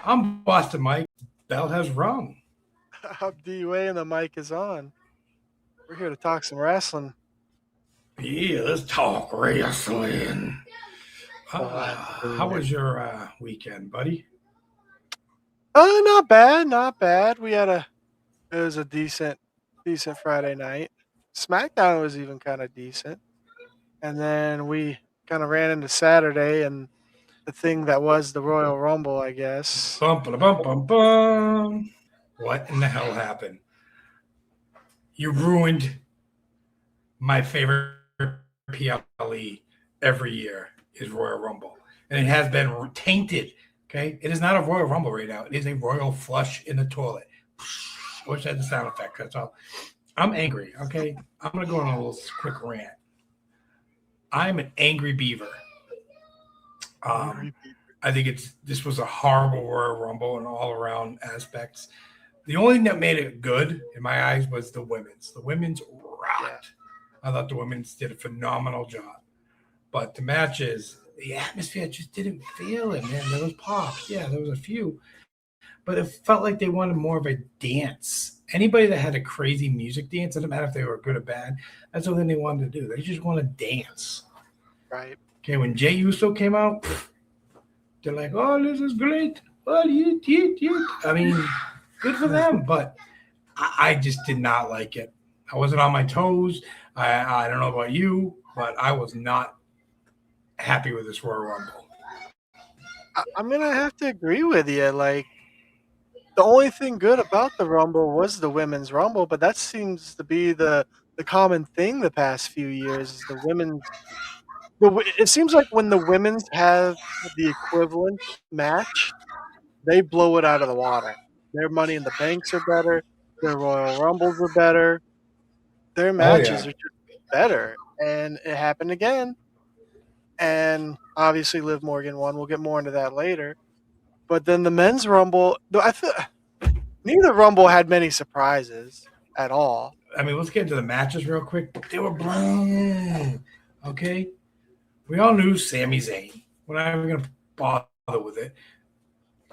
I'm Boston Mike. Bell has rung. I'm D-Way and the mic is on. We're here to talk some wrestling. Yeah, let's talk wrestling. Glad to do How it. was your weekend, buddy? Not bad, not bad. It was a decent Friday night. SmackDown was even kind of decent, and then we kind of ran into Saturday and the thing that was the Royal Rumble, I guess. Bum ba bum bum bum. What in the hell happened? You ruined my favorite PLE every year is Royal Rumble, and it has been tainted. Okay, it is not a Royal Rumble right now. It is a Royal Flush in the toilet. I wish I had the sound effect. That's all. I'm angry. Okay, I'm gonna go on a little quick rant. I'm an angry beaver. Um, Angry people. I think this was a horrible Royal Rumble in all around aspects. The only thing that made it good in my eyes was the women's. The women's Yeah, rocked. I thought the women's did a phenomenal job. But the matches, the atmosphere just didn't feel it, man. There was pops, yeah, there was a few, but it felt like they wanted more of a dance. Anybody that had a crazy music dance, it didn't matter if they were good or bad. That's the thing they wanted to do. They just want to dance. right. Okay, when Jay Uso came out, they're like, "Oh, this is great." Well, you. I mean, good for them, but I just did not like it. I wasn't on my toes. I don't know about you, but I was not happy with this Royal Rumble. I'm gonna have to agree with you. Like the only thing good about the Rumble was the women's Rumble, but that seems to be the common thing the past few years. Is the women's it seems like when the women's have the equivalent match, they blow it out of the water. Their Money in the Banks are better. Their Royal Rumbles are better. Their Oh yeah. matches are just better. And it happened again. And obviously, Liv Morgan won. We'll get more into that later. But then the men's Rumble, though I feel neither Rumble had many surprises at all. I mean, let's get into the matches real quick. They were bland. Okay, we all knew Sami Zayn. We're not even gonna bother with it.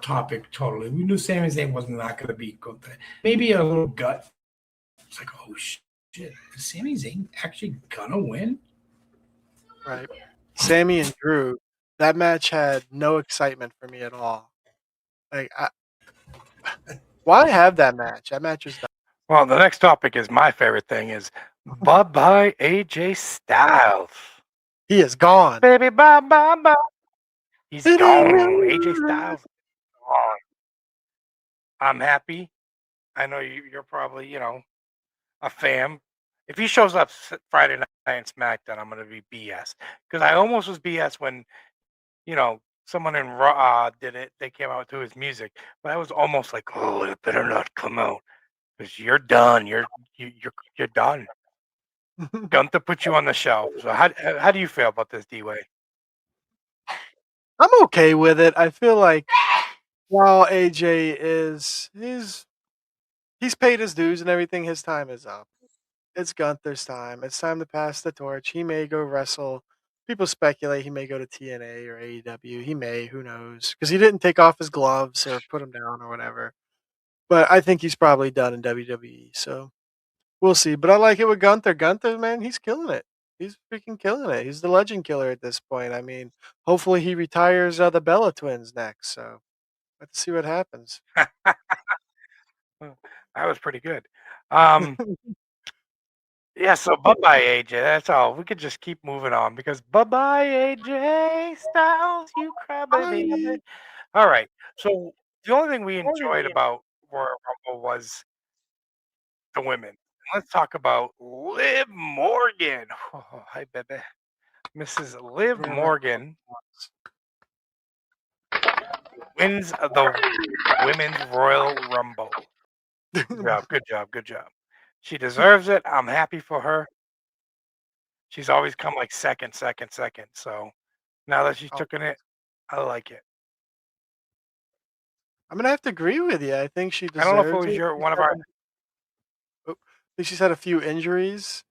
Topic totally. We knew Sami Zayn was not gonna be good. Maybe a little gut. It's like, oh shit, is Sami Zayn actually gonna win? Right. Sammy and Drew, that match had no excitement for me at all. Like, why have that match? That match was Well, the next topic is my favorite thing is bye bye AJ Styles. he is gone. Baby bye bye bye. He's It ain't gone. AJ really Styles is gone. I'm happy. I know you're probably, a fan. If he shows up Friday night in SmackDown, I'm gonna be BS. Because I almost was BS when, someone in Raw did it. They came out to his music, but I was almost like, oh, it better not come out because you're done. You're done. Gunther put you on the shelf. So how do you feel about this, D-Way? I'm okay with it. I feel like while AJ is he's paid his dues and everything, his time is up. It's Gunther's time. It's time to pass the torch. He may go wrestle. People speculate he may go to TNA or AEW. He may, who knows? Because he didn't take off his gloves or put them down or whatever. But I think he's probably done in WWE. So we'll see. But I like it with Gunther. Gunther, man, he's killing it. He's freaking killing it. He's the legend killer at this point. I mean, hopefully he retires the Bella twins next. So let's see what happens. That was pretty good. Yeah, so bye-bye, AJ. That's all. We could just keep moving on because bye-bye, AJ Styles, you crybaby. Bye. All right. So the only thing we enjoyed about Royal Rumble was the women. Let's talk about Liv Morgan. Oh, hi, baby. Mrs. Liv Morgan wins the Women's Royal Rumble. Good job, good job, good job. She deserves it. I'm happy for her. She's always come like second, second, second. So now that she's Oh, taken it, I like it. I'm gonna have to agree with you. I think she I don't know if it deserves was it. one of our. I think she's had a few injuries.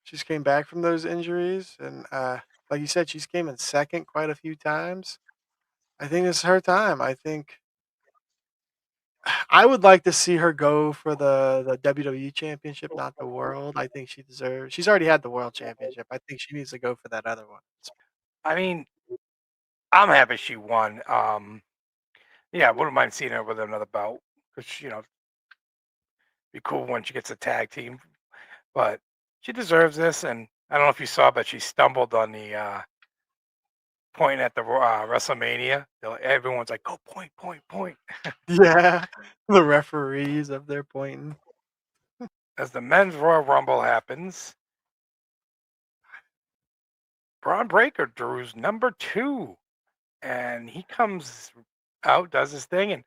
She's came back from those injuries, and like you said, she's came in second quite a few times. I think it's her time. I think I would like to see her go for the WWE championship, not the world. I think she deserves. She's already had the world championship. I think she needs to go for that other one. I mean, I'm happy she won. Yeah, I wouldn't mind seeing her with another belt because be cool when she gets a tag team. But she deserves this, and I don't know if you saw, but she stumbled on the point at the WrestleMania. Everyone's like, "Go point, point, point." Yeah, the referees up there pointing. As the men's Royal Rumble happens, Braun Breaker, Drew's number 2, and he comes out, does his thing, and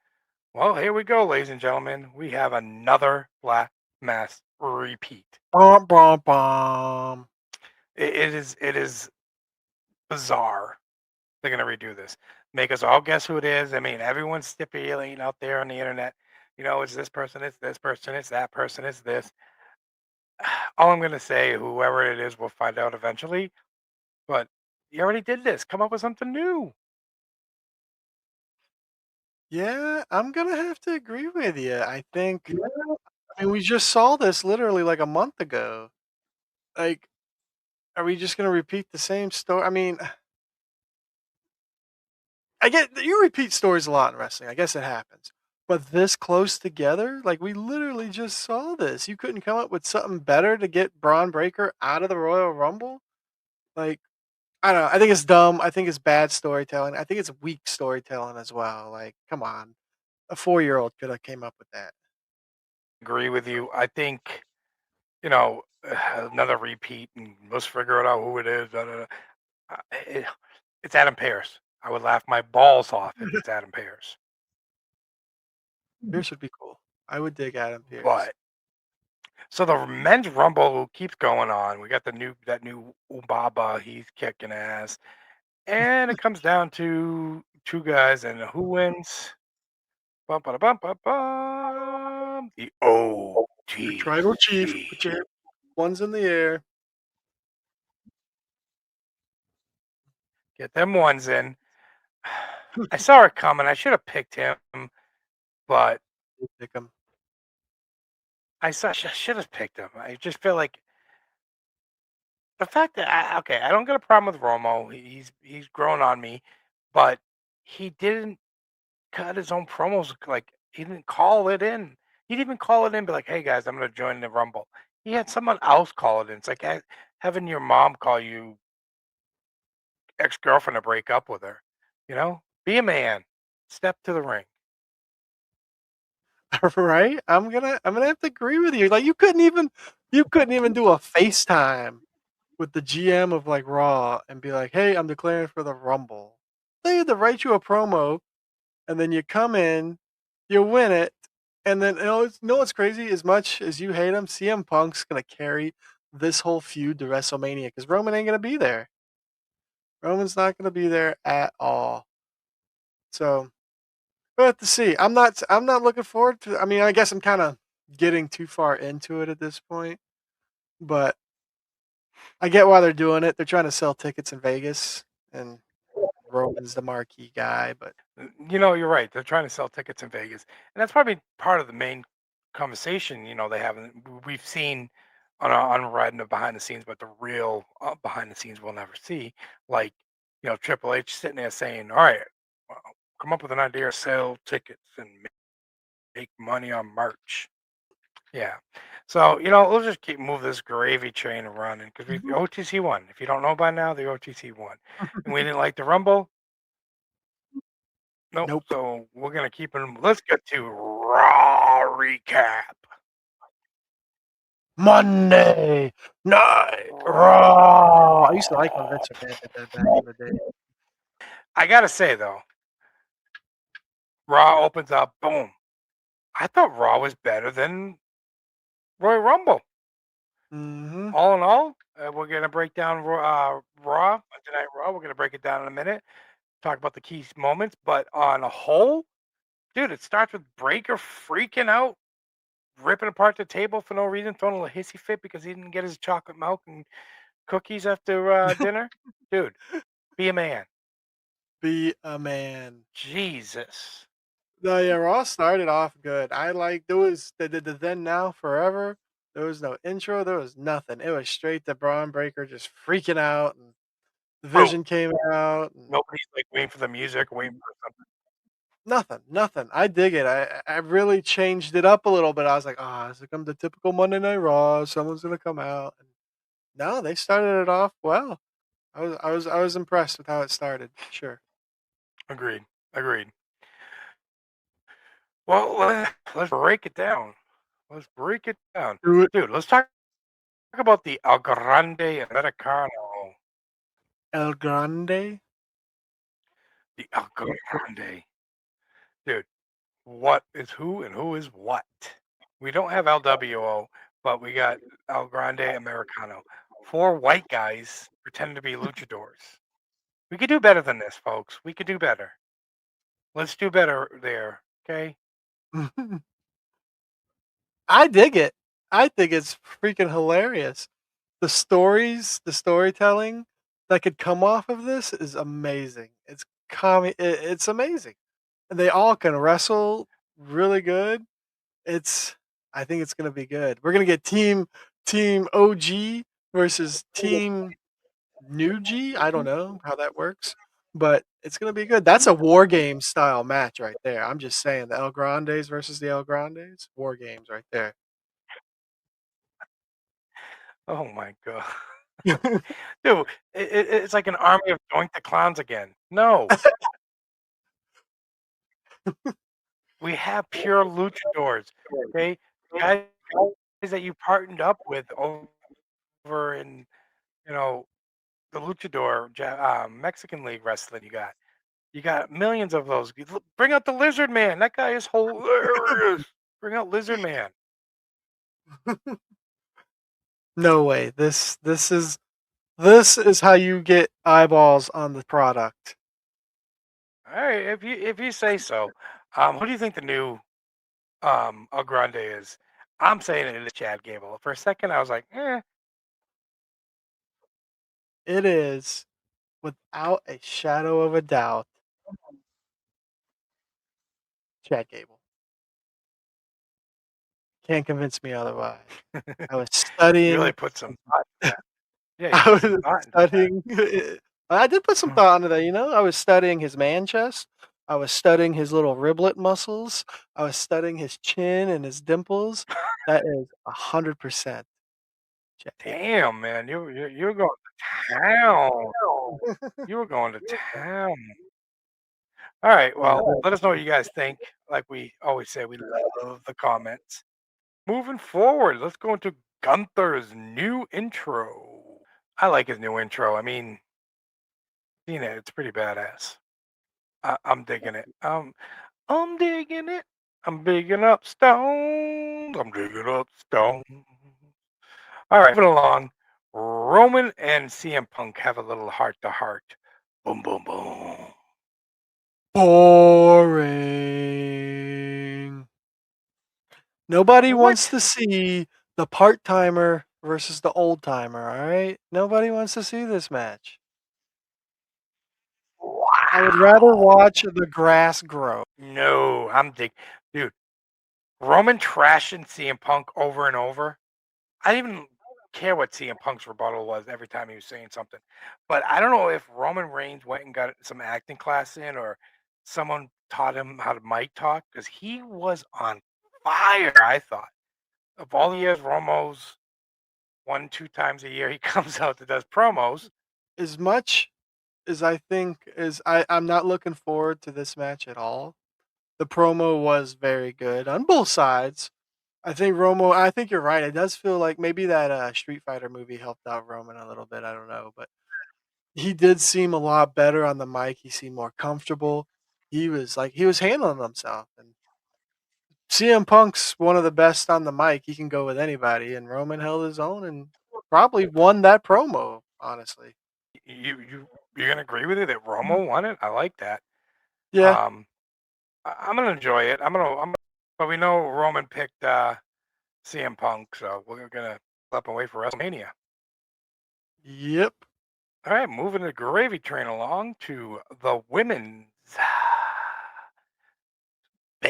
well, here we go, ladies and gentlemen. We have another Black Mass repeat. Bum, bum, bum. It is bizarre. They're gonna redo this. Make us all guess who it is. I mean, everyone's stipulating out there on the internet. It's this person, it's this person, it's that person, it's this. All I'm gonna say, whoever it is, we'll find out eventually. But you already did this. Come up with something new. Yeah, I'm gonna have to agree with you. I think. I mean, we just saw this literally like a month ago. Like, are we just gonna repeat the same story? I mean, I get you repeat stories a lot in wrestling. I guess it happens. But this close together, like we literally just saw this. You couldn't come up with something better to get Braun Breaker out of the Royal Rumble? Like, I don't know. I think it's dumb. I think it's bad storytelling. I think it's weak storytelling as well. Like, come on. A 4-year-old could have came up with that. Agree with you. I think you know another repeat, and let's figure it out who it is. Da, da, da. It, it's Adam Pearce. I would laugh my balls off if it's Adam Pearce. Pierce would be cool. I would dig Adam Pierce. But so the men's rumble keeps going on. We got that new Ubaba. He's kicking ass, and it comes down to two guys, and who wins? Bum, ba, bum, bum, bum. The Your tribal chief, OTC. put your ones in the air. Get them ones in. I saw it coming. I should have picked him, but Pick 'em. I should have picked him. I just feel like the fact that I don't get a problem with Romo. He's grown on me, but he didn't cut his own promos. Like he didn't call it in. He didn't even call it in. Be like, hey guys, I'm going to join the Rumble. He had someone else call it in. It's like having your mom call you ex-girlfriend to break up with her. Be a man. Step to the ring. Right? I'm gonna have to agree with you. Like you couldn't even do a FaceTime with the GM of like Raw and be like, "Hey, I'm declaring for the Rumble." They had to write you a promo, and then you come in, you win it, and then what's crazy? As much as you hate him, CM Punk's gonna carry this whole feud to WrestleMania because Roman ain't gonna be there. Roman's not gonna be there at all. So we'll have to see. I'm not looking forward to. I mean, I guess I'm kind of getting too far into it at this point, but I get why they're doing it. They're trying to sell tickets in Vegas, and Roman's the marquee guy. But You're right. They're trying to sell tickets in Vegas, and that's probably part of the main conversation. They haven't. We've seen on Red and behind the scenes, but the real behind the scenes we'll never see. Like Triple H sitting there saying, "All right, well, come up with an idea, sell tickets, and make money on merch." Yeah. So we'll just keep move this gravy train running because the OTC won. If you don't know by now, the OTC won, and we didn't like the Rumble. Nope. nope. So we're gonna keep it. Let's get to Raw recap. Monday Night Raw. I used to like when Vince McMahon did that back in the day. I gotta say though, Raw opens up. Boom. I thought Raw was better than Royal Rumble. Mm-hmm. All in all, we're gonna break down Raw tonight. Raw. We're gonna break it down in a minute. Talk about the key moments, but on a whole, dude, it starts with Breaker freaking out, ripping apart the table for no reason, throwing a little hissy fit because he didn't get his chocolate milk and cookies after dinner. Dude, be a man. Be a man. Jesus. No, yeah, Raw started off good. I like there was the then now forever. There was no intro. There was nothing. It was straight to Braun Breaker just freaking out, and the True. Vision came out, and Nobody's like waiting for the music, waiting for something. nothing. I dig it. I really changed it up a little bit. I was like, ah, it's come the typical Monday Night Raw. Someone's gonna come out. And no, they started it off well. I was impressed with how it started. Sure. Agreed. Agreed. Well, let's break it down. Let's break it down, Do it. dude. Let's talk about the El Grande Americano. El Grande. The El Grande, dude. What is who and who is what? We don't have LWO, but we got El Grande Americano. 4 white guys pretending to be luchadors. We could do better than this, folks. We could do better. Let's do better there, okay? I dig it. I think it's freaking hilarious. The stories, the storytelling that could come off of this is amazing. It's amazing. And they all can wrestle really good. It's I think it's gonna be good. We're gonna get team OG versus team New G. I don't know how that works, but it's gonna be good. That's a war game style match right there. I'm just saying the El Grandes versus the El Grandes, war games right there. Oh my god. Dude, it's like an army of Doink the Clowns again. No, we have pure luchadors, okay? Guys that you partnered up with over in, you know, the luchador Mexican League wrestling you got. You got millions of those. Bring out the Lizard Man. That guy is hilarious. Bring out Lizard Man. No way. This is how you get eyeballs on the product. All right, if you say so. Who do you think the new El Grande is? I'm saying it is Chad Gable. For a second, I was like, eh. It is, without a shadow of a doubt, Chad Gable. Can't convince me otherwise. I was You really studying. put some thought into that. Yeah, you I put some was thought into that. studying. I did put some thought into that. I was studying his man chest. I was studying his little riblet muscles. I was studying his chin and his dimples. That is 100% Chad Gable. Damn, man, you're going to town. You were going to town. All right, well, let us know what you guys think. Like we always say, we love the comments. Moving forward, let's go into Gunther's new intro. I like his new intro. I mean, seen it. It's pretty badass. I'm digging it. I'm digging it. I'm digging up stones. I'm digging up stones. All right, moving along. Roman and CM Punk have a little heart to heart. Boom, boom, boom. Boring. Nobody wants What? to see the part timer versus the old timer, all right? Nobody wants to see this match. I would rather Wow. watch the grass grow. No, dude. Roman trashing CM Punk over and over. I didn't even care what CM Punk's rebuttal was every time he was saying something. But I don't know if Roman Reigns went and got some acting class in or someone taught him how to mic talk because he was on fire, I thought. Of all the years Romo's 1-2 times a year he comes out that does promos. As much as I think is I'm not looking forward to this match at all. The promo was very good on both sides. I think you're right. It does feel like maybe that Street Fighter movie helped out Roman a little bit. I don't know, but he did seem a lot better on the mic. He seemed more comfortable. He was handling himself. And CM Punk's one of the best on the mic. He can go with anybody, and Roman held his own and probably won that promo. Honestly, You're gonna agree with it that Romo won it? I like that. yeah, Um, I'm gonna enjoy it. But we know Roman picked CM Punk, so we're gonna up and wait for WrestleMania. yep. All right, moving the gravy train along to the women's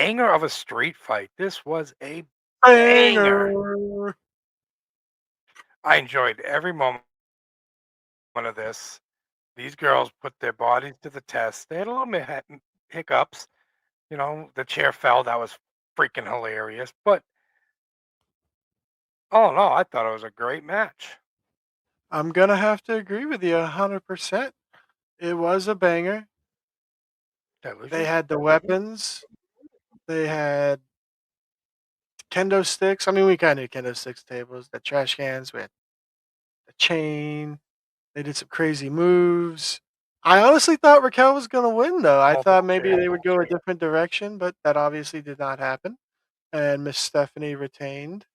banger of a street fight. This was a banger. Banger. I enjoyed every moment of this. These girls put their bodies to the test. They had a little bit hiccups. You know, the chair fell. That was freaking hilarious. But oh no, I thought it was a great match. I'm gonna have to agree with you 100%. It was a banger. Did I lose They you? had the weapons. They had kendo sticks. I mean, we kind of knew kendo sticks tables, the trash cans with the chain. They did some crazy moves. I honestly thought Raquel was going to win, though. I thought maybe they would go a different direction, but that obviously did not happen. And Miss Stephanie retained.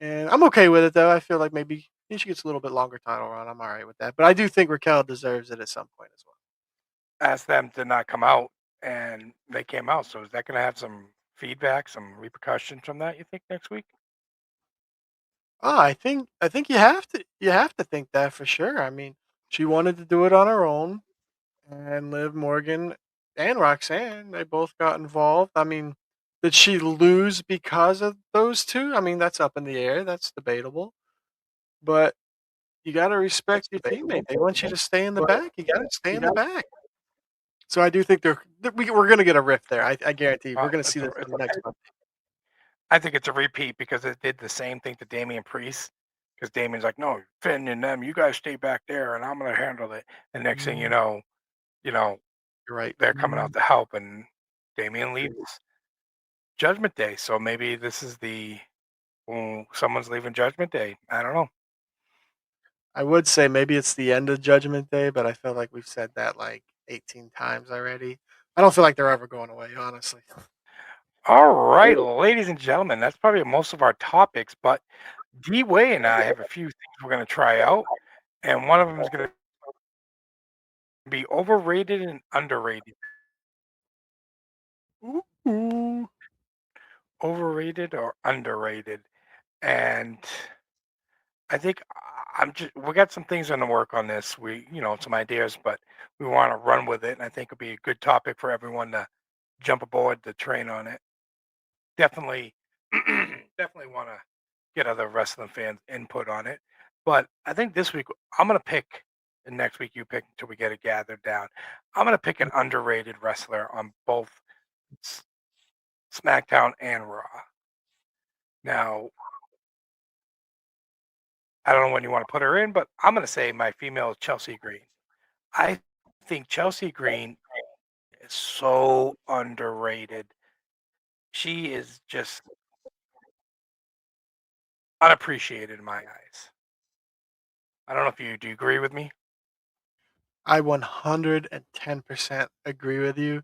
And I'm okay with it, though. I feel like maybe she gets a little bit longer title run. I'm all right with that. But I do think Raquel deserves it at some point as well. Asked them to not come out, and they came out. So is that going to have some feedback, some repercussions from that? You think next week? Oh, I think you have to think that for sure. I mean, she wanted to do it on her own, and Liv Morgan and Roxanne, they both got involved. I mean, did she lose because of those two? I mean, that's up in the air. That's debatable. But you got to respect your teammate. They want you to stay in the back. You got to stay in the back. So I do think we're going to get a rift there. I guarantee you. We're going to see this in the next month. I think it's a repeat because it did the same thing to Damian Priest. Because Damian's like, no, Finn and them, you guys stay back there, and I'm gonna handle it. And next thing you know, You're right. they're coming out to help, and Damian leaves Judgment Day. So maybe this is someone's leaving Judgment Day. I don't know. I would say maybe it's the end of Judgment Day, but I feel like we've said that like 18 times already. I don't feel like they're ever going away, honestly. All right, ladies and gentlemen, that's probably most of our topics. But D Way and I have a few things we're gonna try out, and one of them is gonna be overrated and underrated. Ooh. Overrated or underrated. And I think we got some things in the work on this. Some ideas, but we want to run with it. And I think it'll be a good topic for everyone to jump aboard the train on it. Definitely, definitely want to get other wrestling fans' input on it. But I think this week I'm going to pick, and next week you pick until we get it gathered down. I'm going to pick an underrated wrestler on both SmackDown and Raw. Now, I don't know when you want to put her in, but I'm going to say my female is Chelsea Green. I think Chelsea Green is so underrated. She is just unappreciated in my eyes. I don't know if you do agree with me. I 110% agree with you.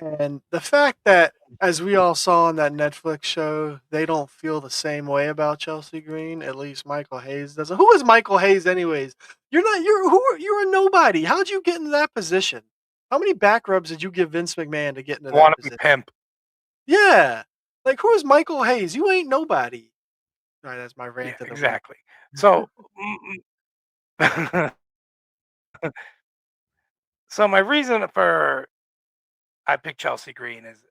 And the fact that, as we all saw on that Netflix show, they don't feel the same way about Chelsea Green. At least Michael Hayes doesn't. Who is Michael Hayes, anyways? You're a nobody. How'd you get in that position? How many back rubs did you give Vince McMahon to get into that Want to be position? pimp. Yeah. Like, who is Michael Hayes? You ain't nobody. All right, that's my rant Yeah, of the week. exactly. So, so my reason for I picked Chelsea Green is,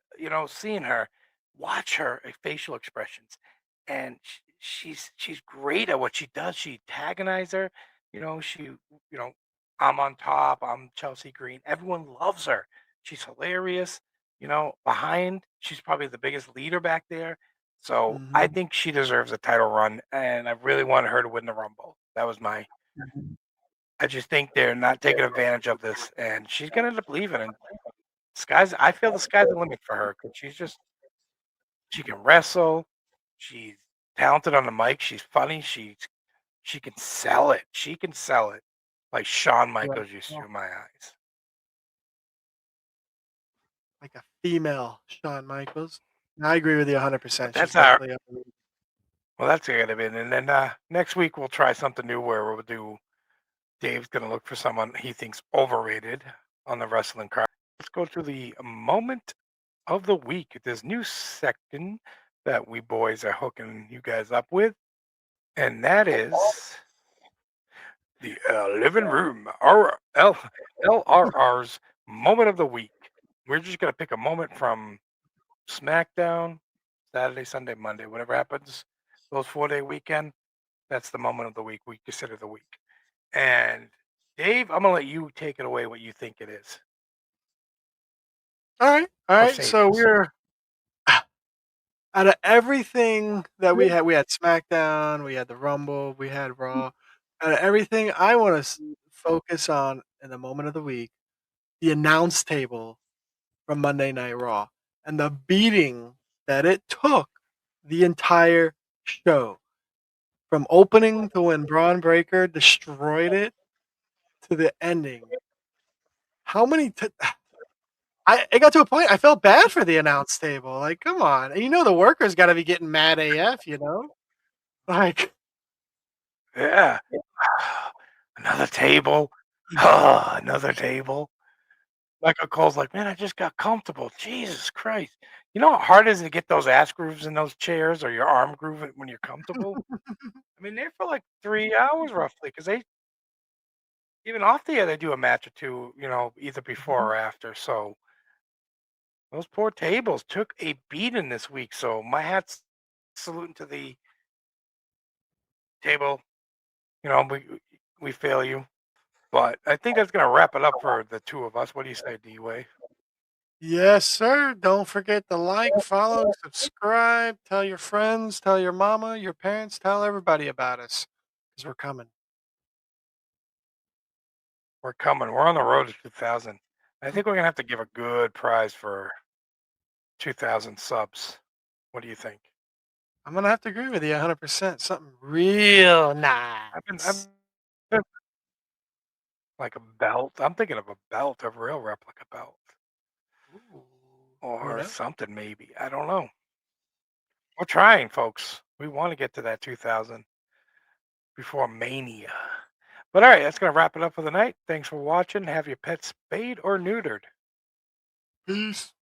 seeing her, watch her facial expressions, and she's great at what she does. She antagonize her, you know, I'm on top. I'm Chelsea Green. Everyone loves her. She's hilarious. Behind, she's probably the biggest leader back there. So I Mhm. think she deserves a title run, and I really wanted her to win the Rumble. That was my. I just think they're not taking advantage of this, and she's gonna end up leaving. And I feel the sky's the limit for her because she can wrestle, she's talented on the mic, she's funny, she can sell it. She can sell it like Shawn Michaels used to in my eyes. Like a female Shawn Michaels. I agree with you 100%. She's That's our definitely underrated. well, that's gonna be, and then next week we'll try something new where we'll do. Dave's gonna look for someone he thinks overrated on the wrestling card. Let's go to the moment of the week. This new section that we boys are hooking you guys up with, and that is the living room, LRR's moment of the week. We're just going to pick a moment from SmackDown, Saturday, Sunday, Monday, whatever happens, those 4-day weekend, that's the moment of the week we consider the week. And Dave, I'm gonna let you take it away what you think it is. All right. All Or right. So Saviors. we're out of everything that we had SmackDown, we had the Rumble, we had Raw. Out of everything, I want to focus on in the moment of the week, the announce table from Monday Night Raw and the beating that it took the entire show from opening to when Braun Breaker destroyed it to the ending. How many? It got to a point I felt bad for the announce table. Like, come on, and the workers got to be getting mad AF. Like, Yeah. Another table. Another table. Michael Cole's like, man, I just got comfortable. Jesus Christ. You know how hard it is to get those ass grooves in those chairs or your arm groove when you're comfortable? I mean, they're for like 3 hours roughly because they, even off the air, they do a match or two, either before or after. So those poor tables took a beating this week. So my hat's saluting to the table. We fail you. But I think that's going to wrap it up for the two of us. What do you say, D-Way? yes, sir. Don't forget to like, follow, subscribe. Tell your friends, tell your mama, your parents, tell everybody about us because we're coming. We're coming. We're on the road to 2,000. I think we're going to have to give a good prize for 2,000 subs. What do you think? I'm gonna have to agree with you 100%. Something real nice. I've been like a belt. I'm thinking of a belt, a real replica belt, Ooh, who or knows? something maybe. I don't know. We're trying, folks. We want to get to that 2,000 before Mania. But all right, that's going to wrap it up for the night. Thanks for watching. Have your pets spayed or neutered. Peace.